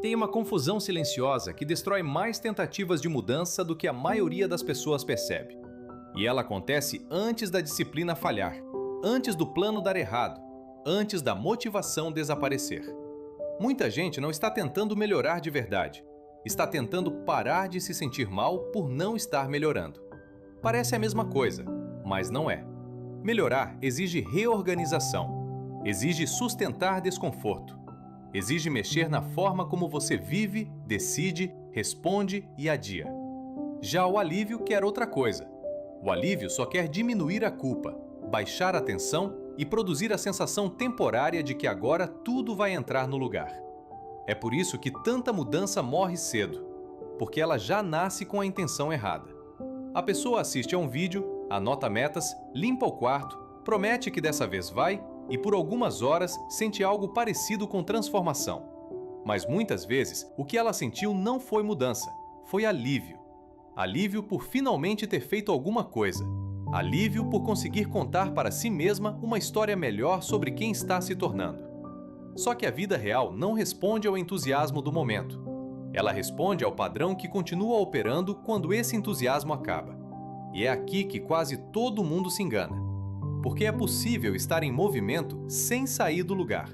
Tem uma confusão silenciosa que destrói mais tentativas de mudança do que a maioria das pessoas percebe. E ela acontece antes da disciplina falhar, antes do plano dar errado, antes da motivação desaparecer. Muita gente não está tentando melhorar de verdade. Está tentando parar de se sentir mal por não estar melhorando. Parece a mesma coisa, mas não é. Melhorar exige reorganização, exige sustentar desconforto, exige mexer na forma como você vive, decide, responde e adia. Já o alívio quer outra coisa. O alívio só quer diminuir a culpa, baixar a tensão e produzir a sensação temporária de que agora tudo vai entrar no lugar. É por isso que tanta mudança morre cedo, porque ela já nasce com a intenção errada. A pessoa assiste a um vídeo, anota metas, limpa o quarto, promete que dessa vez vai e por algumas horas sente algo parecido com transformação. Mas muitas vezes o que ela sentiu não foi mudança, foi alívio. Alívio por finalmente ter feito alguma coisa. Alívio por conseguir contar para si mesma uma história melhor sobre quem está se tornando. Só que a vida real não responde ao entusiasmo do momento. Ela responde ao padrão que continua operando quando esse entusiasmo acaba. E é aqui que quase todo mundo se engana. Porque é possível estar em movimento sem sair do lugar.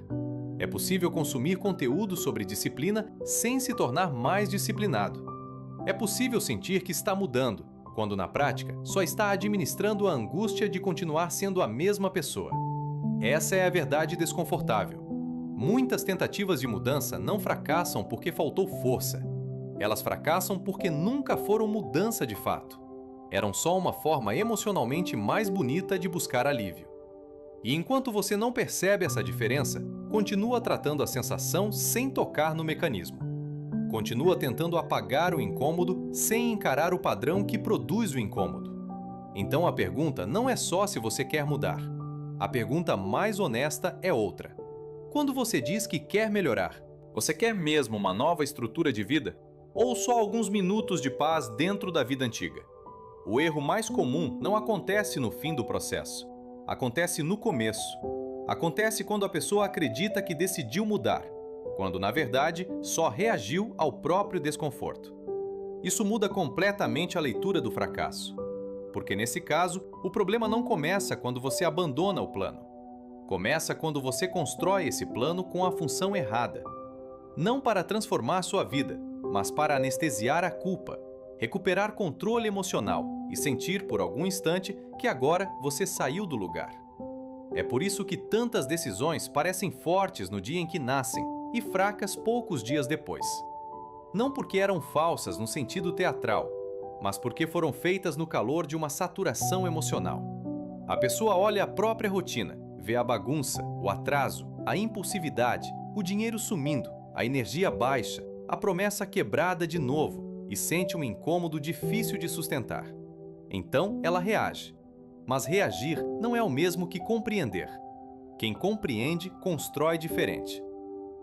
É possível consumir conteúdo sobre disciplina sem se tornar mais disciplinado. É possível sentir que está mudando, quando na prática só está administrando a angústia de continuar sendo a mesma pessoa. Essa é a verdade desconfortável. Muitas tentativas de mudança não fracassam porque faltou força. Elas fracassam porque nunca foram mudança de fato. Eram só uma forma emocionalmente mais bonita de buscar alívio. E enquanto você não percebe essa diferença, continua tratando a sensação sem tocar no mecanismo. Continua tentando apagar o incômodo sem encarar o padrão que produz o incômodo. Então a pergunta não é só se você quer mudar. A pergunta mais honesta é outra. Quando você diz que quer melhorar, você quer mesmo uma nova estrutura de vida? Ou só alguns minutos de paz dentro da vida antiga? O erro mais comum não acontece no fim do processo. Acontece no começo. Acontece quando a pessoa acredita que decidiu mudar, quando na verdade só reagiu ao próprio desconforto. Isso muda completamente a leitura do fracasso. Porque nesse caso, o problema não começa quando você abandona o plano. Começa quando você constrói esse plano com a função errada. Não para transformar sua vida, mas para anestesiar a culpa, recuperar controle emocional e sentir por algum instante que agora você saiu do lugar. É por isso que tantas decisões parecem fortes no dia em que nascem e fracas poucos dias depois. Não porque eram falsas no sentido teatral, mas porque foram feitas no calor de uma saturação emocional. A pessoa olha a própria rotina, vê a bagunça, o atraso, a impulsividade, o dinheiro sumindo, a energia baixa, a promessa quebrada de novo e sente um incômodo difícil de sustentar. Então ela reage. Mas reagir não é o mesmo que compreender. Quem compreende, constrói diferente.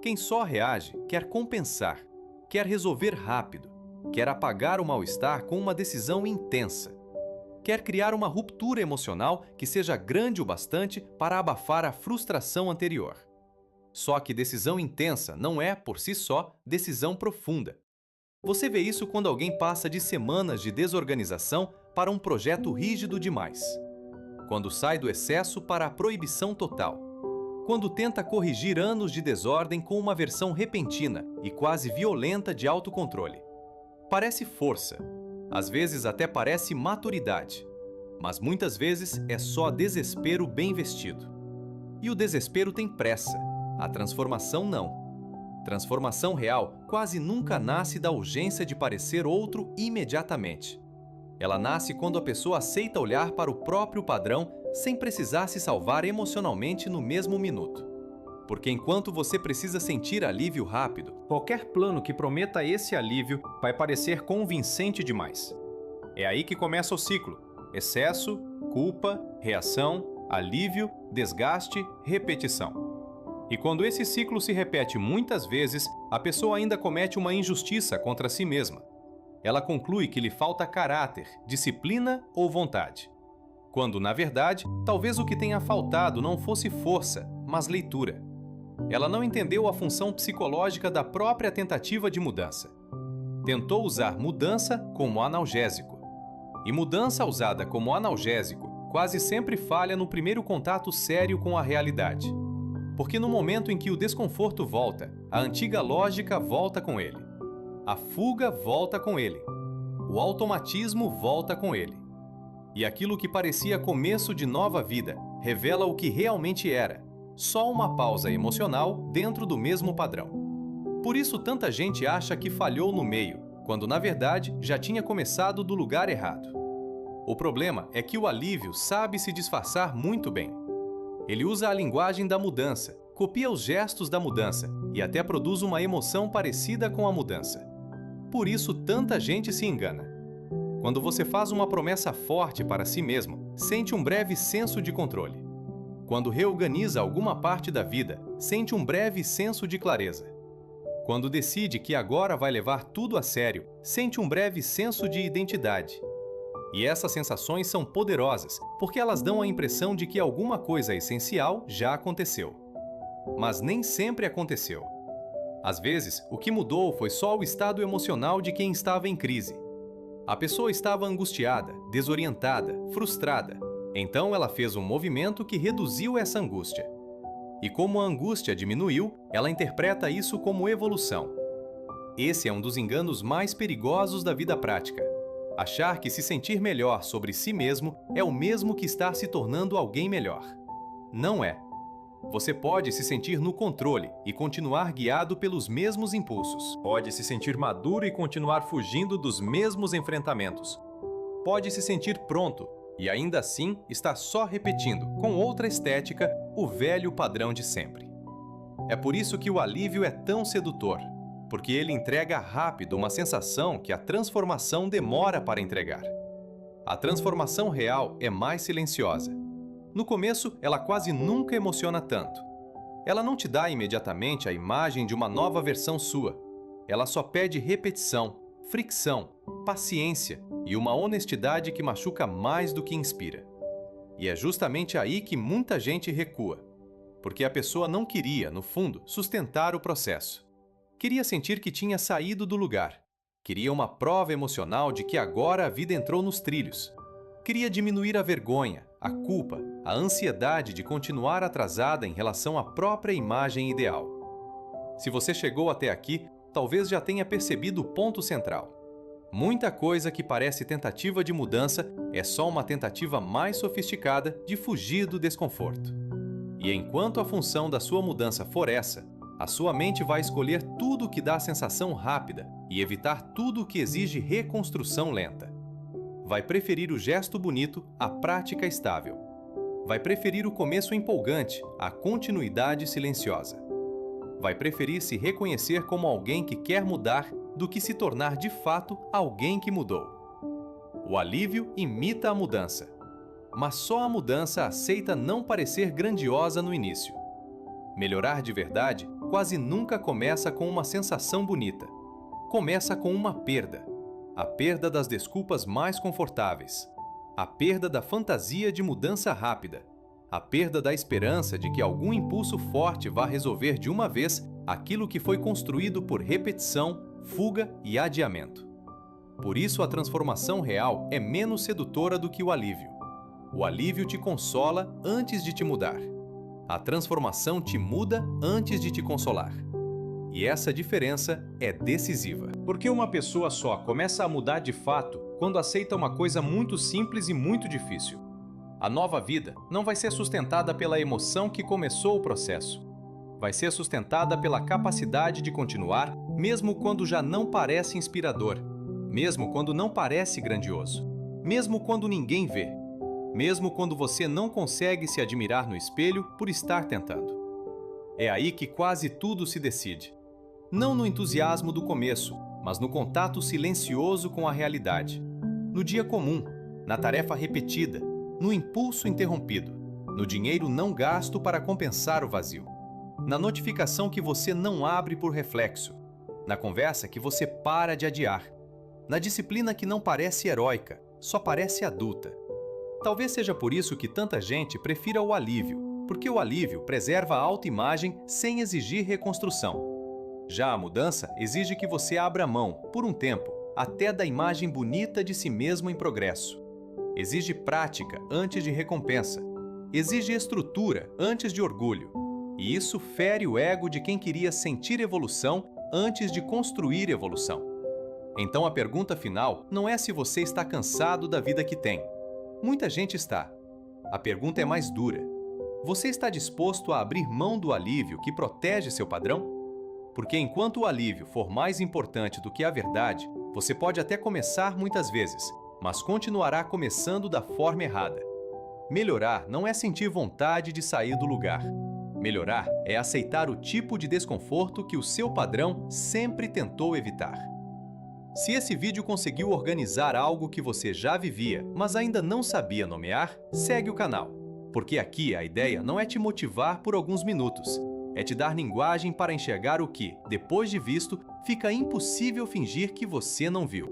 Quem só reage quer compensar, quer resolver rápido, quer apagar o mal-estar com uma decisão intensa. Quer criar uma ruptura emocional que seja grande o bastante para abafar a frustração anterior. Só que decisão intensa não é, por si só, decisão profunda. Você vê isso quando alguém passa de semanas de desorganização para um projeto rígido demais. Quando sai do excesso para a proibição total. Quando tenta corrigir anos de desordem com uma versão repentina e quase violenta de autocontrole. Parece força. Às vezes até parece maturidade, mas muitas vezes é só desespero bem vestido. E o desespero tem pressa, a transformação não. Transformação real quase nunca nasce da urgência de parecer outro imediatamente. Ela nasce quando a pessoa aceita olhar para o próprio padrão sem precisar se salvar emocionalmente no mesmo minuto. Porque enquanto você precisa sentir alívio rápido, qualquer plano que prometa esse alívio vai parecer convincente demais. É aí que começa o ciclo: excesso, culpa, reação, alívio, desgaste, repetição. E quando esse ciclo se repete muitas vezes, a pessoa ainda comete uma injustiça contra si mesma. Ela conclui que lhe falta caráter, disciplina ou vontade. Quando, na verdade, talvez o que tenha faltado não fosse força, mas leitura. Ela não entendeu a função psicológica da própria tentativa de mudança. Tentou usar mudança como analgésico. E mudança usada como analgésico quase sempre falha no primeiro contato sério com a realidade. Porque no momento em que o desconforto volta, a antiga lógica volta com ele. A fuga volta com ele. O automatismo volta com ele. E aquilo que parecia começo de nova vida revela o que realmente era: só uma pausa emocional dentro do mesmo padrão. Por isso tanta gente acha que falhou no meio, quando na verdade já tinha começado do lugar errado. O problema é que o alívio sabe se disfarçar muito bem. Ele usa a linguagem da mudança, copia os gestos da mudança e até produz uma emoção parecida com a mudança. Por isso tanta gente se engana. Quando você faz uma promessa forte para si mesmo, sente um breve senso de controle. Quando reorganiza alguma parte da vida, sente um breve senso de clareza. Quando decide que agora vai levar tudo a sério, sente um breve senso de identidade. E essas sensações são poderosas, porque elas dão a impressão de que alguma coisa essencial já aconteceu. Mas nem sempre aconteceu. Às vezes, o que mudou foi só o estado emocional de quem estava em crise. A pessoa estava angustiada, desorientada, frustrada. Então ela fez um movimento que reduziu essa angústia. E como a angústia diminuiu, ela interpreta isso como evolução. Esse é um dos enganos mais perigosos da vida prática. Achar que se sentir melhor sobre si mesmo é o mesmo que estar se tornando alguém melhor. Não é. Você pode se sentir no controle e continuar guiado pelos mesmos impulsos. Pode se sentir maduro e continuar fugindo dos mesmos enfrentamentos. Pode se sentir pronto e ainda assim está só repetindo, com outra estética, o velho padrão de sempre. É por isso que o alívio é tão sedutor, porque ele entrega rápido uma sensação que a transformação demora para entregar. A transformação real é mais silenciosa. No começo, ela quase nunca emociona tanto. Ela não te dá imediatamente a imagem de uma nova versão sua. Ela só pede repetição, fricção, paciência e uma honestidade que machuca mais do que inspira. E é justamente aí que muita gente recua, porque a pessoa não queria, no fundo, sustentar o processo. Queria sentir que tinha saído do lugar. Queria uma prova emocional de que agora a vida entrou nos trilhos. Queria diminuir a vergonha, a culpa, a ansiedade de continuar atrasada em relação à própria imagem ideal. Se você chegou até aqui, talvez já tenha percebido o ponto central. Muita coisa que parece tentativa de mudança é só uma tentativa mais sofisticada de fugir do desconforto. E enquanto a função da sua mudança for essa, a sua mente vai escolher tudo que dá sensação rápida e evitar tudo que exige reconstrução lenta. Vai preferir o gesto bonito à prática estável. Vai preferir o começo empolgante à continuidade silenciosa. Vai preferir se reconhecer como alguém que quer mudar do que se tornar de fato alguém que mudou. O alívio imita a mudança, mas só a mudança aceita não parecer grandiosa no início. Melhorar de verdade quase nunca começa com uma sensação bonita. Começa com uma perda. A perda das desculpas mais confortáveis. A perda da fantasia de mudança rápida. A perda da esperança de que algum impulso forte vá resolver de uma vez aquilo que foi construído por repetição, fuga e adiamento. Por isso a transformação real é menos sedutora do que o alívio. O alívio te consola antes de te mudar. A transformação te muda antes de te consolar. E essa diferença é decisiva. Porque uma pessoa só começa a mudar de fato quando aceita uma coisa muito simples e muito difícil. A nova vida não vai ser sustentada pela emoção que começou o processo. Vai ser sustentada pela capacidade de continuar, mesmo quando já não parece inspirador, mesmo quando não parece grandioso, mesmo quando ninguém vê, mesmo quando você não consegue se admirar no espelho por estar tentando. É aí que quase tudo se decide. Não no entusiasmo do começo, mas no contato silencioso com a realidade. No dia comum, na tarefa repetida, no impulso interrompido, no dinheiro não gasto para compensar o vazio, na notificação que você não abre por reflexo, na conversa que você para de adiar, na disciplina que não parece heróica, só parece adulta. Talvez seja por isso que tanta gente prefira o alívio, porque o alívio preserva a autoimagem sem exigir reconstrução. Já a mudança exige que você abra mão, por um tempo, até da imagem bonita de si mesmo em progresso. Exige prática antes de recompensa. Exige estrutura antes de orgulho. E isso fere o ego de quem queria sentir evolução antes de construir evolução. Então a pergunta final não é se você está cansado da vida que tem. Muita gente está. A pergunta é mais dura. Você está disposto a abrir mão do alívio que protege seu padrão? Porque enquanto o alívio for mais importante do que a verdade, você pode até começar muitas vezes, mas continuará começando da forma errada. Melhorar não é sentir vontade de sair do lugar. Melhorar é aceitar o tipo de desconforto que o seu padrão sempre tentou evitar. Se esse vídeo conseguiu organizar algo que você já vivia, mas ainda não sabia nomear, segue o canal. Porque aqui a ideia não é te motivar por alguns minutos, é te dar linguagem para enxergar o que, depois de visto, fica impossível fingir que você não viu.